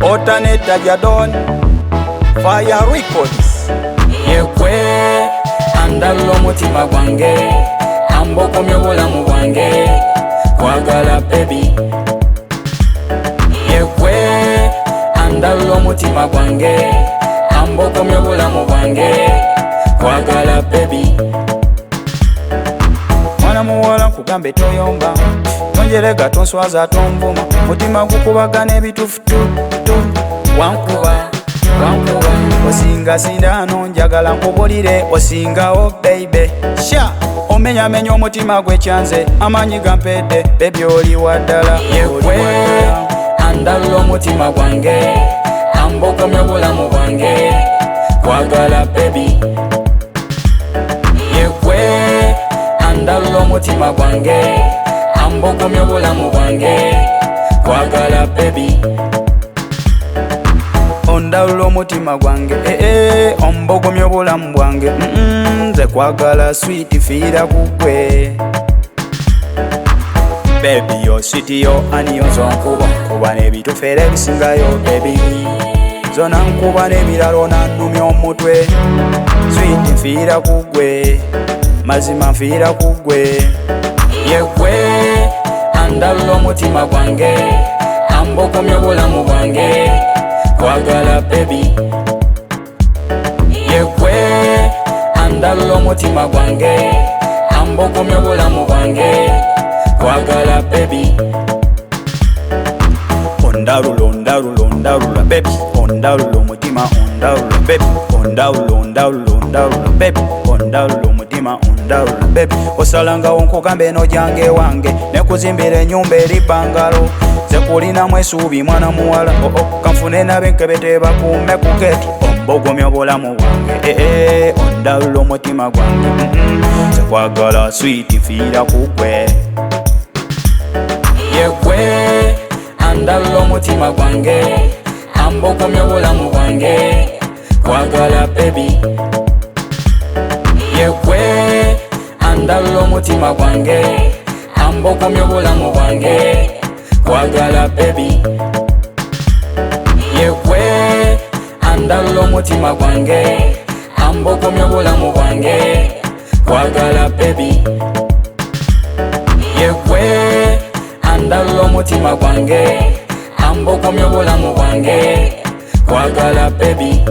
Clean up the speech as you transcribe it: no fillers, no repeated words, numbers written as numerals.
Alternator Jadon Fire Records. Yekwe andalula omutima gwange, ambokomya obulamu bwange, kwagala baby. Yekwe andalula omutima gwange, ambokomya obulamu bwange, kwagala baby. Mwana muwala nkugambe toyomba, tonjerega tonswaza tonvuma, mutima gukubagana ebitufutu Wankuba osinga sindano njagala nkubulire osingawo baby. Sha omenyamenya omutima gwekyanze, amanyi gampedde baby oli waddala. Yekwe andalula omutima gwange, ambokomya obulamu bwange, kwagala baby. Yekwe andalula omutima gwange, ambokomya obulamu bwange, kwagala baby. Ondalula omutima gwange, ombogomya obulamu bwange, nze kwagala sweet fiira kugwe. Baby yo sweet yo ani yo zonkuba, kuba n'ebitufu era ebisingayo baby. Zona nkuba n'ebiralo nannumya omutwe, sweet fiira kugwe, mazima fiira kugwe. Yekwe andalula omutima gwange, ambokomya obulamu bwange, kwagala baby. Yekwe andalula omutima gwange, ambokomya obulamu bwange, kwagala baby. Ondalula baby, ondalula omutima, ondalula baby, ondalula baby, ondalula omutima, ondalula baby. Osalangawo nkugambe eno gyange wange, nekuzimbira ennyumba eri bangalo, ze kulinamu essuubi mwana muwala, kanfune n'abenkebete bakuume ku geti, ombogomya obulamu bwange, ondalula omutima gwange, ze kwagala sweet fiira kugwe. Yekwe andalula omutima gwange, ambokomya obulamu bwange, kwagala baby. Yekwe andalula omutima gwange, ambokomya obulamu bwange, kwagala baby. Yekwe andalula omutima gwange, ambokomya obulamu bwange, kwagala baby. Yekwe andalula omutima gwange, ambokomya obulamu bwange, kwagala baby.